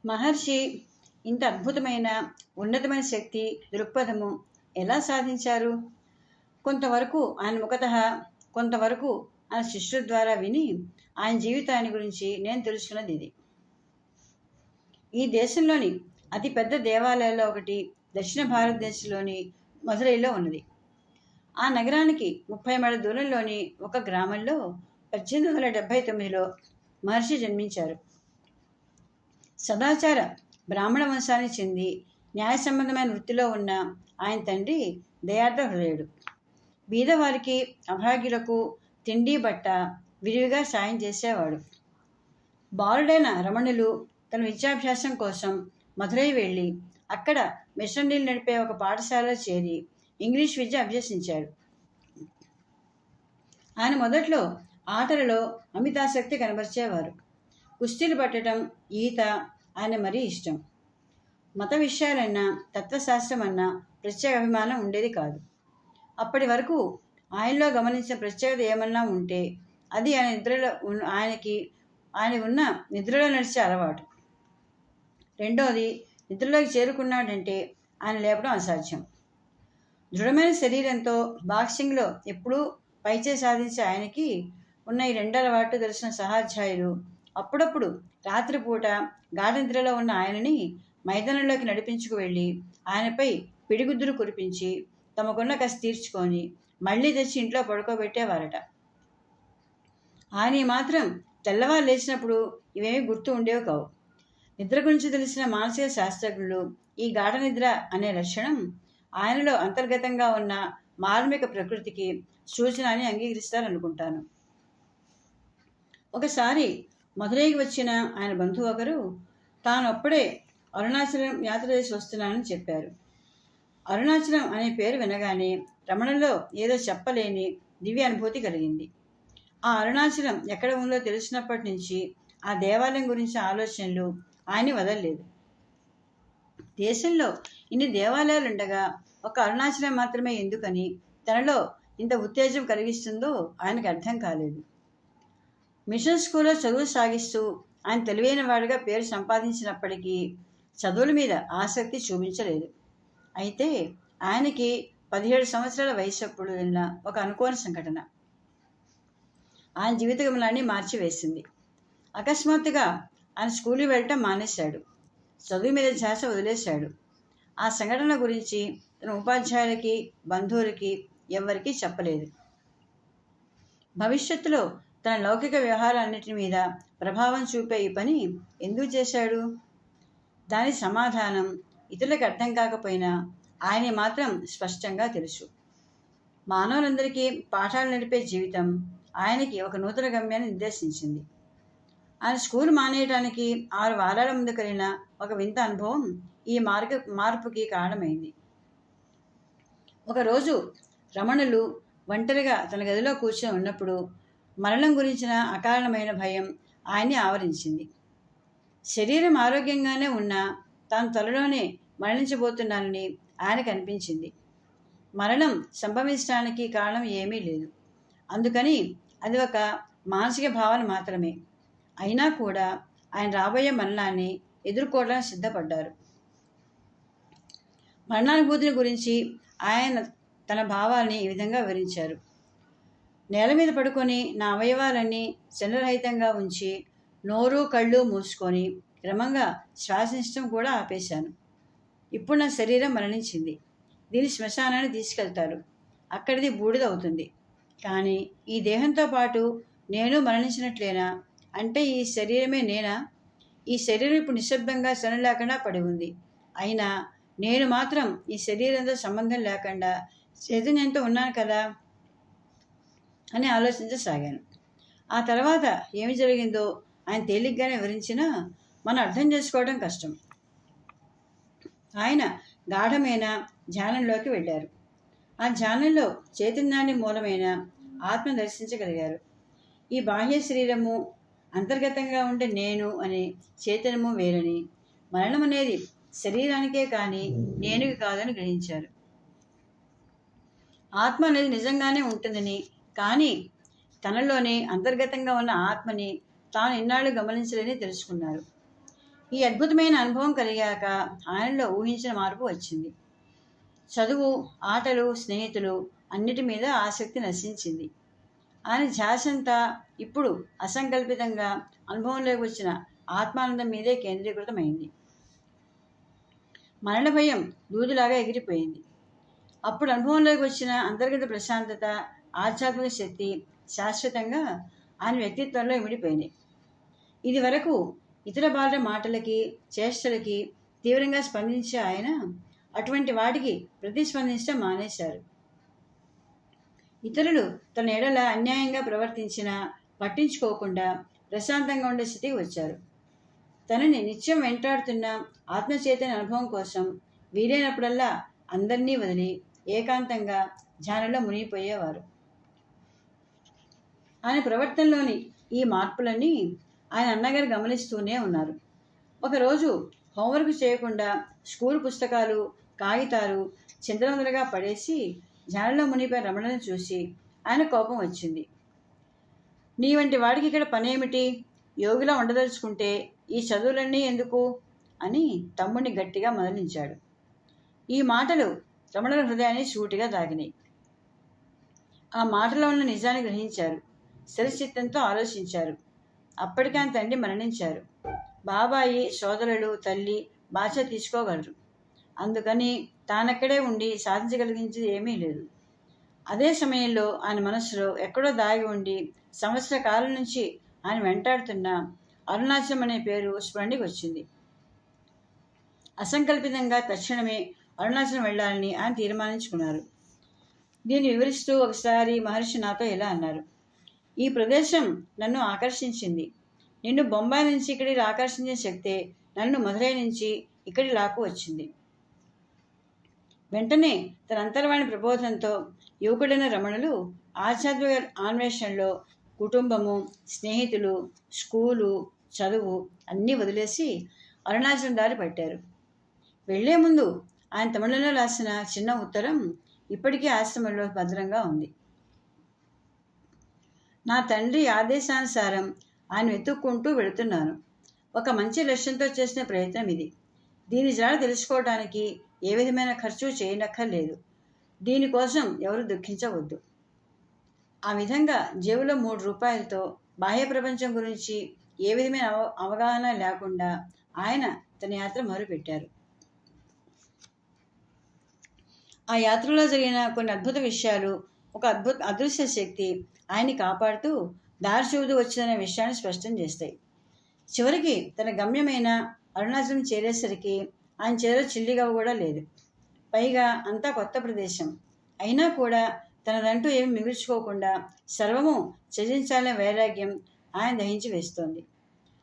మహర్షి ఇంత అద్భుతమైన ఉన్నతమైన శక్తి దృక్పథము ఎలా సాధించారు? కొంతవరకు ఆయన ముఖతః, కొంతవరకు ఆయన శిష్యుల ద్వారా విని ఆయన జీవితాన్ని గురించి నేను తెలుసుకున్నది ఇది. ఈ దేశంలోని అతిపెద్ద దేవాలయాల్లో ఒకటి దక్షిణ భారతదేశంలోని మధురైలో ఉన్నది. ఆ నగరానికి 30 మైళ్ళ దూరంలోని ఒక గ్రామంలో 1879లో మహర్షి జన్మించారు. సదాచార బ్రాహ్మణ వంశానికి చెంది న్యాయ సంబంధమైన వృత్తిలో ఉన్న ఆయన తండ్రి దయార్థ హృదయుడు. బీదవారికి, అభాగ్యులకు తిండి బట్ట విరివిగా సాయం చేసేవాడు. బాలుడైన రమణులు తన విద్యాభ్యాసం కోసం మధురై వెళ్ళి అక్కడ మిషనరీలు నడిపే ఒక పాఠశాలలో చేరి ఇంగ్లీష్ విద్య అభ్యసించాడు. ఆయన మొదట్లో ఆటలలో అమితాసక్తి కనబరిచేవారు. కుస్తీలు పట్టడం, ఈత ఆయన మరీ ఇష్టం. మత విషయాలన్నా, తత్వశాస్త్రం అన్నా ప్రత్యేక అభిమానం ఉండేది కాదు. అప్పటి వరకు ఆయనలో గమనించిన ప్రత్యేకత ఏమన్నా ఉంటే అది ఆయన ఉన్న నిద్రలో నడిచే అలవాటు. రెండోది, నిద్రలోకి చేరుకున్నాడంటే ఆయన లేపడం అసాధ్యం. దృఢమైన శరీరంతో బాక్సింగ్లో ఎప్పుడూ పైచే సాధించే ఆయనకి ఉన్న ఈ రెండు అలవాటు తెలిసిన సహాధ్యాయులు అప్పుడప్పుడు రాత్రిపూట గాఢనిద్రలో ఉన్న ఆయనని మైదానంలోకి నడిపించుకు వెళ్ళి ఆయనపై పిడిగుద్దులు కురిపించి తమకున్న కసి తీర్చుకొని మళ్ళీ తెచ్చి ఇంట్లో పడుకోబెట్టేవారట. ఆయన మాత్రం తెల్లవారు లేచినప్పుడు ఇవేమీ గుర్తు ఉండేవి కావు. నిద్ర గురించి తెలిసిన మానసిక శాస్త్రజ్ఞులు ఈ గాఢ నిద్ర అనే లక్షణం ఆయనలో అంతర్గతంగా ఉన్న మార్మిక ప్రకృతికి సూచన అని అంగీకరిస్తారనుకుంటాను. ఒకసారి మధురైకి వచ్చిన ఆయన బంధువు ఒకరు తాను అప్పుడే అరుణాచలం యాత్ర చేసి వస్తున్నానని చెప్పారు. అరుణాచలం అనే పేరు వినగానే రమణలో ఏదో చెప్పలేని దివ్య అనుభూతి కలిగింది. ఆ అరుణాచలం ఎక్కడ ఉందో తెలిసినప్పటి నుంచి ఆ దేవాలయం గురించి ఆలోచనలు ఆయన్ని వదలలేదు. దేశంలో ఇన్ని దేవాలయాలు ఉండగా ఒక అరుణాచలం మాత్రమే ఎందుకని తనలో ఇంత ఉత్తేజం కలిగిస్తుందో ఆయనకు అర్థం కాలేదు. మిషన్ స్కూల్లో చదువు సాగిస్తూ ఆయన తెలివైన వాడిగా పేరు సంపాదించినప్పటికీ చదువుల మీద ఆసక్తి చూపించలేదు. అయితే ఆయనకి 17 సంవత్సరాల వయసప్పుడు వెళ్ళిన ఒక అనుకోని సంఘటన ఆయన జీవిత గమనాన్ని మార్చివేసింది. అకస్మాత్తుగా ఆయన స్కూల్కి వెళ్ళటం మానేశాడు. చదువు మీద ధ్యాస వదిలేశాడు. ఆ సంఘటన గురించి తన ఉపాధ్యాయులకి, బంధువులకి ఎవ్వరికీ చెప్పలేదు. భవిష్యత్తులో తన లౌకిక వ్యవహారాలన్నిటి మీద ప్రభావం చూపే ఈ పని ఎందుకు చేశాడు? దాని సమాధానం ఇతరులకు అర్థం కాకపోయినా ఆయన మాత్రం స్పష్టంగా తెలుసు. మానవులందరికీ పాఠాలు నడిపే జీవితం ఆయనకి ఒక నూతన గమ్యాన్ని నిర్దేశించింది. ఆయన స్కూల్ మానేయడానికి 6 వారాల ముందు కలిగిన ఒక వింత అనుభవం ఈ మార్పుకి కారణమైంది. ఒకరోజు రమణులు ఒంటరిగా తన గదిలో కూర్చొని ఉన్నప్పుడు మరణం గురించిన అకారణమైన భయం ఆయన్ని ఆవరించింది. శరీరం ఆరోగ్యంగానే ఉన్నా తాను త్వరలోనే మరణించబోతున్నానని ఆయనకు అనిపించింది. మరణం సంభవించడానికి కారణం ఏమీ లేదు. అందుకని అది ఒక మానసిక భావన మాత్రమే. అయినా కూడా ఆయన రాబోయే మరణాన్ని ఎదుర్కోవడానికి సిద్ధపడ్డారు. మరణానుభూతిని గురించి ఆయన తన భావాల్ని ఈ విధంగా వివరించారు. నేల మీద పడుకొని నా అవయవాలన్నీ చలనరహితంగా ఉంచి నోరు కళ్ళు మూసుకొని క్రమంగా శ్వాసించడం కూడా ఆపేశాను. ఇప్పుడు నా శరీరం మరణించింది. దీని శ్మశానాన్ని తీసుకెళ్తారు. అక్కడిది బూడిద అవుతుంది. కానీ ఈ దేహంతో పాటు నేను మరణించినట్లేనా? అంటే ఈ శరీరమే నేనా? ఈ శరీరం ఇప్పుడు నిశ్శబ్దంగా శనం లేకుండా పడి ఉంది. అయినా నేను మాత్రం ఈ శరీరంతో సంబంధం లేకుండా చైతన్యంతో ఉన్నాను కదా అని ఆలోచించసాగాను. ఆ తర్వాత ఏమి జరిగిందో ఆయన తేలిగ్గానే వివరించినా మనం అర్థం చేసుకోవడం కష్టం. ఆయన గాఢమైన ధ్యానంలోకి వెళ్ళారు. ఆ ధ్యానంలో చైతన్యాన్ని మూలమైన ఆత్మ దర్శించగలిగారు. ఈ బాహ్య శరీరము, అంతర్గతంగా ఉండే నేను అనే చైతన్యము వేరని, మరణం అనేది శరీరానికే కానీ నేనుకి కాదని గ్రహించారు. ఆత్మ అనేది నిజంగానే ఉంటుందని, కానీ తనలోనే అంతర్గతంగా ఉన్న ఆత్మని తాను ఇన్నాళ్ళు గమనించలేని తెలుసుకున్నారు. ఈ అద్భుతమైన అనుభవం కలిగాక ఆయనలో ఊహించిన మార్పు వచ్చింది. చదువు, ఆటలు, స్నేహితులు అన్నిటి మీద ఆసక్తి నశించింది. ఆయన ధ్యాసంతా ఇప్పుడు అసంకల్పితంగా అనుభవంలోకి వచ్చిన ఆత్మానందం మీదే కేంద్రీకృతమైంది. మరణ భయం దూదిలాగా ఎగిరిపోయింది. అప్పుడు అనుభవంలోకి వచ్చిన అంతర్గత ప్రశాంతత, ఆధ్యాత్మిక శక్తి శాశ్వతంగా ఆయన వ్యక్తిత్వంలో ఇమిడిపోయింది. ఇది వరకు ఇతర బాలుర మాటలకి, చేష్టలకి తీవ్రంగా స్పందించే ఆయన అటువంటి వాటికి ప్రతిస్పందించడం మానేశారు. ఇతరులు తన ఎడల అన్యాయంగా ప్రవర్తించినా పట్టించుకోకుండా ప్రశాంతంగా ఉండే స్థితికి వచ్చారు. తనని నిత్యం వెంటాడుతున్న ఆత్మచైతన్య అనుభవం కోసం వీలైనప్పుడల్లా అందరినీ వదిలి ఏకాంతంగా ధ్యానంలో మునిగిపోయేవారు. ఆయన ప్రవర్తనలోని ఈ మార్పులన్నీ ఆయన అన్నగారు గమనిస్తూనే ఉన్నారు. ఒకరోజు హోంవర్క్ చేయకుండా స్కూల్ పుస్తకాలు, కాగితాలు చిందరవందరగా పడేసి ధ్యానంలో మునిగిపోయిన రమణను చూసి ఆయన కోపం వచ్చింది. నీ వంటి వాడికి ఇక్కడ పనేమిటి? యోగిలా ఉండదలుచుకుంటే ఈ చదువులన్నీ ఎందుకు అని తమ్ముడిని గట్టిగా మందలించాడు. ఈ మాటలు రమణుల హృదయాన్ని సూటిగా తాకినాయి. ఆ మాటలో ఉన్న నిజాన్ని గ్రహించారు. స్థిరచిత్తంతో ఆలోచించారు. అప్పటికే ఆయన తండ్రి మరణించారు. బాబాయి, సోదరులు, తల్లి బాధ్యత తీసుకోగలరు. అందుకని తానక్కడే ఉండి సాధించగలిగించేది ఏమీ లేదు. అదే సమయంలో ఆయన మనసులో ఎక్కడో దాగి ఉండి సంవత్సర కాలం నుంచి ఆయన వెంటాడుతున్న అరుణాచలం అనే పేరు స్ఫురణకి వచ్చింది. అసంకల్పితంగా తక్షణమే అరుణాచలం వెళ్ళాలని ఆయన తీర్మానించుకున్నారు. దీన్ని వివరిస్తూ ఒకసారి మహర్షి నాతో ఇలా అన్నారు. ఈ ప్రదేశం నన్ను ఆకర్షించింది. నిన్ను బొంబాయి నుంచి ఇక్కడికి ఆకర్షించిన శక్తే నన్ను మధురై నుంచి ఇక్కడి లాక్కు వచ్చింది. వెంటనే తన అంతర్వాణి ప్రబోధంతో యువకుడైన రమణులు ఆధ్యాత్మిక అన్వేషణలో కుటుంబము, స్నేహితులు, స్కూలు, చదువు అన్నీ వదిలేసి అరుణాచలం దారి పట్టారు. వెళ్లే ముందు ఆయన తమిళంలో రాసిన చిన్న ఉత్తరం ఇప్పటికీ ఆశ్రమంలో భద్రంగా ఉంది. నా తండ్రి ఆదేశానుసారం ఆయన వెతుక్కుంటూ వెళుతున్నాను. ఒక మంచి లక్ష్యంతో చేసిన ప్రయత్నం ఇది. దీని జాడ తెలుసుకోవడానికి ఏ విధమైన ఖర్చు చేయనక్కర్లేదు. దీనికోసం ఎవరు దుఃఖించవద్దు. ఆ విధంగా జేబులో 3 రూపాయలతో బాహ్య ప్రపంచం గురించి ఏ విధమైన అవగాహన లేకుండా ఆయన తన యాత్ర మొదలుపెట్టారు. ఆ యాత్రలో జరిగిన కొన్ని అద్భుత విషయాలు, ఒక అదృశ్య శక్తి ఆయన్ని కాపాడుతూ దారి చూపుతూ వచ్చిన విషయాన్ని స్పష్టం చేస్తాయి. చివరికి తన గమ్యమైన అరుణాచలం చేరేసరికి ఆయన చేరే చిల్లిగవ్వ కూడా లేదు. పైగా అంతా కొత్త ప్రదేశం. అయినా కూడా తనదంటూ ఏమి మిగుల్చుకోకుండా సర్వము త్యజించాలనే వైరాగ్యం ఆయన దహించి వేస్తోంది.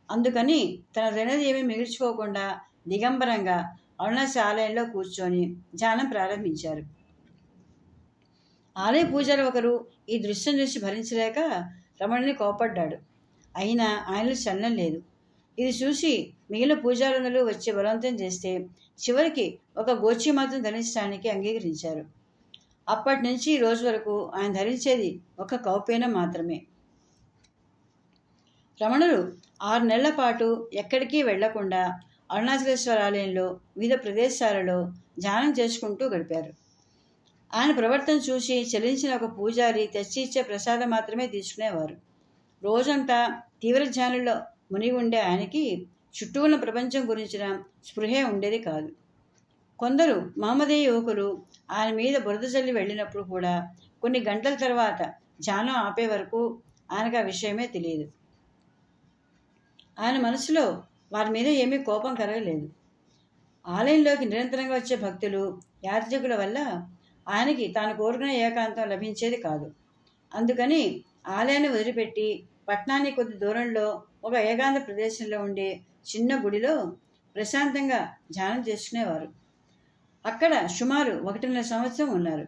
అందుకని తనదైనది ఏమీ మిగుల్చుకోకుండా దిగంబరంగా అరుణాచల ఆలయంలో కూర్చొని ధ్యానం ప్రారంభించారు. ఆలయ పూజారి ఒకరు ఈ దృశ్యం చూసి భరించలేక రమణుని కోపడ్డాడు. అయినా ఆయనలో చలనం లేదు. ఇది చూసి మిగిలిన పూజారులు వచ్చి బలవంతం చేస్తే చివరికి ఒక గోచి మాత్రం ధరించడానికి అంగీకరించారు. అప్పటి నుంచి ఈ రోజు వరకు ఆయన ధరించేది ఒక కౌపీనం మాత్రమే. రమణులు 6 నెలల పాటు ఎక్కడికి వెళ్లకుండా అరుణాచలేశ్వర ఆలయంలో వివిధ ప్రదేశాలలో ధ్యానం చేసుకుంటూ గడిపారు. ఆయన ప్రవర్తన చూసి చలించిన ఒక పూజారి తెచ్చి ఇచ్చే ప్రసాదం మాత్రమే తీసుకునేవారు. రోజంతా తీవ్ర ధ్యానంలో మునిగి ఉండే ఆయనకి చుట్టూ ఉన్న ప్రపంచం గురించిన స్పృహే ఉండేది కాదు. కొందరు మహమ్మదీయ యువకులు ఆయన మీద బురద చల్లి వెళ్ళినప్పుడు కూడా కొన్ని గంటల తర్వాత ధ్యానం ఆపే వరకు ఆయనకు ఆ విషయమే తెలియదు. ఆయన మనసులో వారి మీద ఏమీ కోపం కలగలేదు. ఆలయంలోకి నిరంతరంగా వచ్చే భక్తులు, యాత్రికుల వల్ల ఆయనకి తాను కోరుకునే ఏకాంతం లభించేది కాదు. అందుకని ఆలయాన్ని వదిలిపెట్టి పట్టణానికి కొద్ది దూరంలో ఒక ఏకాంత ప్రదేశంలో ఉండే చిన్న గుడిలో ప్రశాంతంగా ధ్యానం చేసుకునేవారు. అక్కడ సుమారు 1.5 సంవత్సరం ఉన్నారు.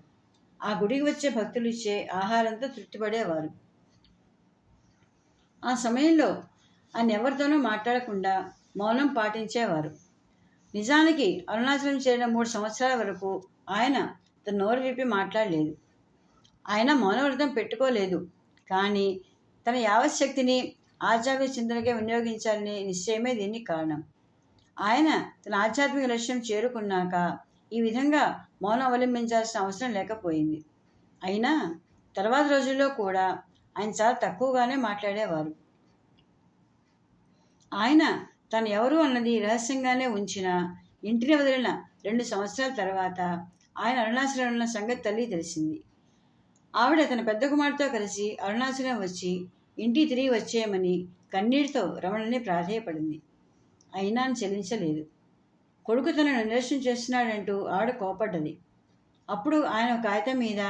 ఆ గుడికి వచ్చే భక్తులు ఇచ్చే ఆహారంతో తృప్తిపడేవారు. ఆ సమయంలో ఆయన ఎవరితోనూ మాట్లాడకుండా మౌనం పాటించేవారు. నిజానికి అరుణాచలం చేరిన 3 సంవత్సరాల వరకు ఆయన తన నోరు విప్పి మాట్లాడలేదు. ఆయన మౌనవ్రతం పెట్టుకోలేదు. కానీ తన యావశక్తిని ఆధ్యాత్మిక చింతనకే వినియోగించాలనే నిశ్చయమే దీనికి కారణం. ఆయన తన ఆధ్యాత్మిక లక్ష్యం చేరుకున్నాక ఈ విధంగా మౌనం అవలంబించాల్సిన అవసరం లేకపోయింది. అయినా తర్వాత రోజుల్లో కూడా ఆయన చాలా తక్కువగానే మాట్లాడేవారు. ఆయన తను ఎవరు అన్నది రహస్యంగానే ఉంచిన ఇంటిని వదిలిన 2 సంవత్సరాల తర్వాత ఆయన అరుణాచలంలో ఉన్న సంగతి తల్లి తెలిసింది. ఆవిడ తన పెద్ద కుమార్తెతో కలిసి అరుణాచలం వచ్చి ఇంటికి తిరిగి వచ్చేయమని కన్నీటితో రమణని ప్రాధేయపడింది. అయినా చెల్లించలేదు. కొడుకు తనను నిర్లక్ష్యం చేస్తున్నాడంటూ ఆవిడ కోపడ్డది. అప్పుడు ఆయన కాగితం మీద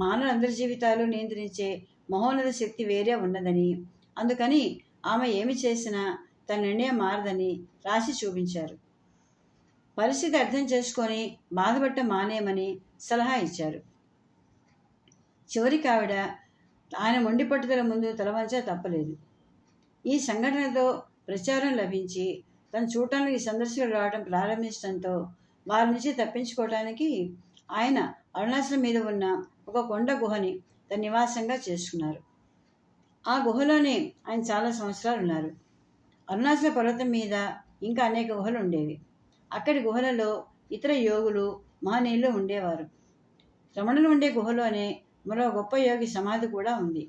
మానవులందరి జీవితాలు నియంత్రించే మహోన్నత శక్తి వేరే ఉన్నదని, అందుకని ఆమె ఏమి చేసినా తన నిర్ణయం మారదని రాసి చూపించారు. పరిస్థితి అర్థం చేసుకొని బాధపడ్డ మానేయమని సలహా ఇచ్చారు. చివరికి ఆవిడ ఆయన మొండి పట్టుదల ముందు తలవంచా తప్పలేదు. ఈ సంఘటనతో ప్రచారం లభించి తను చూడటానికి సందర్శకులు రావడం ప్రారంభించడంతో వారి నుంచి తప్పించుకోవడానికి ఆయన అరుణాచలం మీద ఉన్న ఒక కొండ గుహని తన నివాసంగా చేసుకున్నారు. ఆ గుహలోనే ఆయన చాలా సంవత్సరాలు ఉన్నారు. అరుణాచల పర్వతం మీద ఇంకా అనేక గుహలు ఉండేవి. అక్కడి గుహలలో ఇతర యోగులు మహనీయులు ఉండేవారు. రమణులు ఉండే గుహలోనే మరో గొప్ప యోగి సమాధి కూడా ఉంది.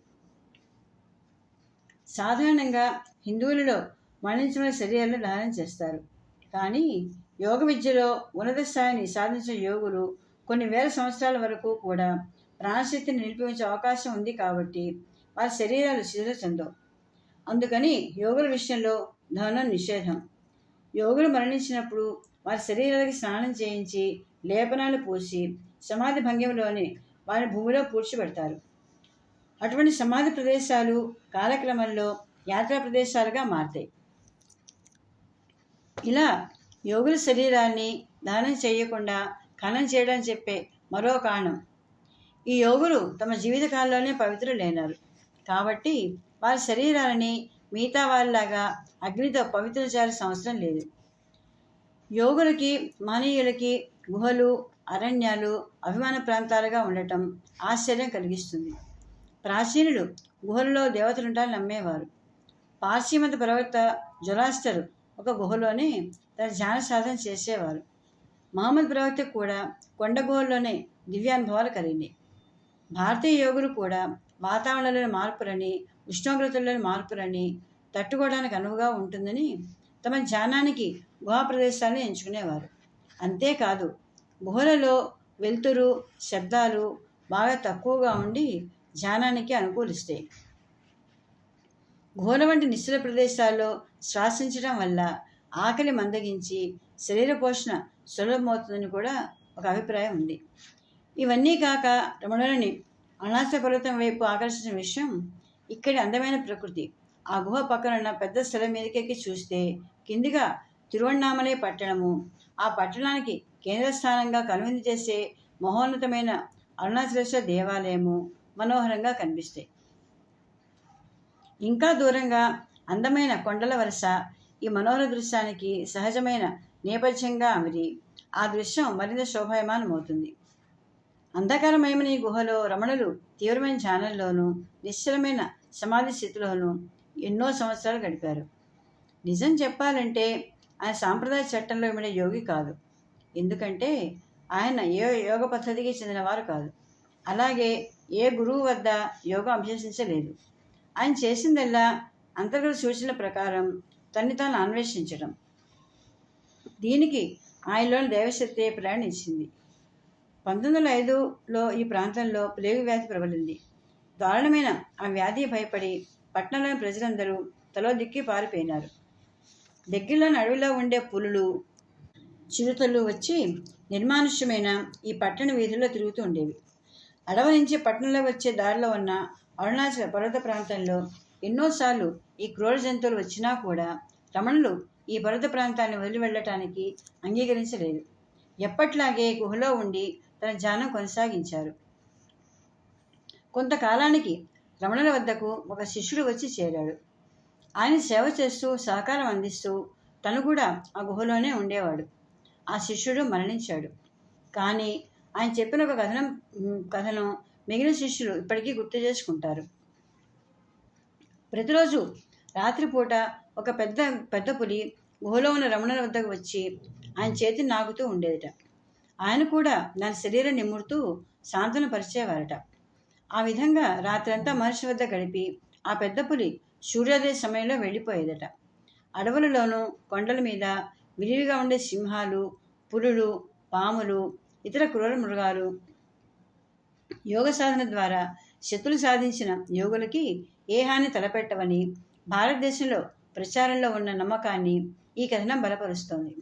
సాధారణంగా హిందువులలో మరణించిన శరీరాలను దహనం చేస్తారు. కానీ యోగ విద్యలో ఉన్నత స్థాయిని సాధించిన యోగులు కొన్ని వేల సంవత్సరాల వరకు కూడా ప్రాణశక్తిని నిలిపి ఉంచే అవకాశం ఉంది. కాబట్టి వారి శరీరాలు శిథిల చెందవు. అందుకని యోగుల విషయంలో దహనం నిషేధం. యోగులు మరణించినప్పుడు వారి శరీరాలకి స్నానం చేయించి లేపనాలు పూసి సమాధి భంగిమలోనే వారి భూమిలో పూడ్చిపెడతారు. అటువంటి సమాధి ప్రదేశాలు కాలక్రమంలో యాత్రా ప్రదేశాలుగా మారతాయి. ఇలా యోగుల శరీరాన్ని దహనం చేయకుండా ఖననం చేయడం చెప్పే మరో కారణం, ఈ యోగులు తమ జీవితకాలంలోనే పవిత్రులైనారు. కాబట్టి వారి శరీరాలని మిగతా వారిలాగా అగ్నితో పవిత్రం చేయాల్సిన అవసరం లేదు. యోగులకి మహనీయులకి గుహలు, అరణ్యాలు అభిమాన ప్రాంతాలుగా ఉండటం ఆశ్చర్యం కలిగిస్తుంది. ప్రాచీనులు గుహలలో దేవతలుంటారని నమ్మేవారు. పార్శ్వమత ప్రవక్త జొరాస్టర్ ఒక గుహలోనే తన ధ్యాన సాధన చేసేవారు. మహమ్మద్ ప్రవక్త కూడా కొండ గుహల్లోనే దివ్యానుభవాలు కలిగినాయి. భారతీయ యోగులు కూడా వాతావరణంలోని మార్పులని, ఉష్ణోగ్రతల్లోని మార్పులని తట్టుకోవడానికి అనువుగా ఉంటుందని తమ ధ్యానానికి గుహా ప్రదేశాలను ఎంచుకునేవారు. అంతేకాదు గుహలలో వెలుతురు, శబ్దాలు బాగా తక్కువగా ఉండి ధ్యానానికి అనుకూలిస్తాయి. గుహల వంటి నిశ్చల ప్రదేశాల్లో శ్వాసించడం వల్ల ఆకలి మందగించి శరీర పోషణ సులభమవుతుందని కూడా ఒక అభిప్రాయం ఉంది. ఇవన్నీ కాక రమణులని అరుణాచల పర్వతం వైపు ఆకర్షించిన విషయం ఇక్కడి అందమైన ప్రకృతి. ఆ గుహ పక్కనున్న పెద్ద స్థలం మీదకెక్కి చూస్తే కిందిగా తిరువణ్ణామలై పట్టణము, ఆ పట్టణానికి కేంద్ర స్థానంగా కనువిందు చేసే మహోన్నతమైన అరుణాచలేశ్వర దేవాలయము మనోహరంగా కనిపిస్తాయి. ఇంకా దూరంగా అందమైన కొండల వరుస ఈ మనోహర దృశ్యానికి సహజమైన నేపథ్యంగా అమిరి ఆ దృశ్యం మరింత శోభాయమానమవుతుంది. అంధకారమయమైన ఈ గుహలో రమణులు తీవ్రమైన ధ్యానంలోనూ నిశ్చలమైన సమాధి స్థితిలోనూ ఎన్నో సంవత్సరాలు గడిపారు. నిజం చెప్పాలంటే ఆయన సాంప్రదాయ చట్టంలో ఇమిడే యోగి కాదు. ఎందుకంటే ఆయన ఏ యోగ పద్ధతికి చెందినవారు కాదు. అలాగే ఏ గురువు వద్ద యోగం అభ్యసించలేదు. ఆయన చేసిందల్లా అంతర్గత సూచనల ప్రకారం తన్ని తాను అన్వేషించడం. దీనికి ఆయనలోని దైవశక్తి ప్రయాణించింది. 1905లో ఈ ప్రాంతంలో ప్లేగు వ్యాధి ప్రబలింది. దారుణమైన ఆ వ్యాధి భయపడి పట్టణంలోని ప్రజలందరూ తలో దిక్కి పారిపోయినారు. దగ్గరలోని అడవిలో ఉండే పులులు, చిరుతలు వచ్చి నిర్మానుష్యమైన ఈ పట్టణ వీధుల్లో తిరుగుతూ ఉండేవి. అడవి నుంచి పట్టణంలో వచ్చే దారిలో ఉన్న అరుణాచల పర్వత ప్రాంతంలో ఎన్నోసార్లు ఈ క్రూర జంతువులు వచ్చినా కూడా రమణులు ఈ పర్వత ప్రాంతాన్ని వదిలి వెళ్ళటానికి అంగీకరించలేదు. ఎప్పట్లాగే గుహలో ఉండి తన ధ్యానం కొనసాగించారు. కొంతకాలానికి రమణుల వద్దకు ఒక శిష్యుడు వచ్చి చేరాడు. ఆయన సేవ చేస్తూ సహకారం అందిస్తూ తను కూడా ఆ గుహలోనే ఉండేవాడు. ఆ శిష్యుడు మరణించాడు. కానీ ఆయన చెప్పిన ఒక కథను మిగిలిన శిష్యులు ఇప్పటికీ గుర్తు చేసుకుంటారు. ప్రతిరోజు రాత్రిపూట ఒక పెద్ద పులి గుహలో ఉన్న రమణుల వద్దకు వచ్చి ఆయన చేతిని నాకుతూ ఉండేదట. ఆయన కూడా దాని శరీరం నిమురుతూ సాంతన పరిచేవారట. ఆ విధంగా రాత్రంతా మహర్షి వద్ద గడిపి ఆ పెద్ద పులి సూర్యోదయ సమయంలో వెళ్ళిపోయేదట. అడవులలోనూ కొండల మీద విరివిగా ఉండే సింహాలు, పులులు, పాములు, ఇతర క్రూర మృగాలు యోగ సాధన ద్వారా శక్తులు సాధించిన యోగులకి ఏ హాని తలపెట్టవని భారతదేశంలో ప్రచారంలో ఉన్న నమ్మకాన్ని ఈ కథనం బలపరుస్తోంది.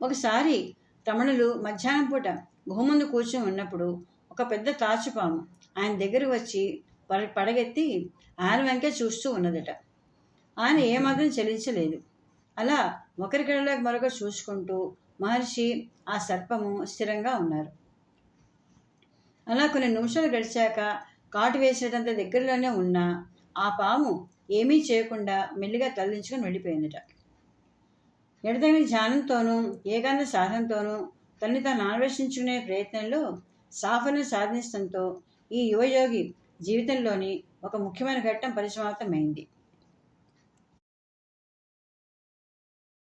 ఒకసారి రమణులు మధ్యాహ్నం పూట గుహ ముందు కూర్చొని ఉన్నప్పుడు ఒక పెద్ద తాచుపాము ఆయన దగ్గర వచ్చి పడగెత్తి ఆయన వెంకే చూస్తూ ఉన్నదట. ఆయన ఏమాత్రం చలించలేదు. అలా ఒకరి కళ్ళలోకి మరొకరు చూసుకుంటూ మహర్షి, ఆ సర్పము స్థిరంగా ఉన్నారు. అలా కొన్ని నిమిషాలు గడిచాక కాటు వేసేటంత దగ్గరలోనే ఉన్న ఆ పాము ఏమీ చేయకుండా మెల్లిగా తలదించుకొని వెళ్ళిపోయిందట. ఎడతగిన ధ్యానంతోనూ ఏకాంత సాధనతోనూ తల్లి తాను అన్వేషించుకునే ప్రయత్నంలో సాఫల్యం సాధించడంతో ఈ యువయోగి జీవితంలోని ఒక ముఖ్యమైన ఘట్టం పరిసమాప్తమైంది.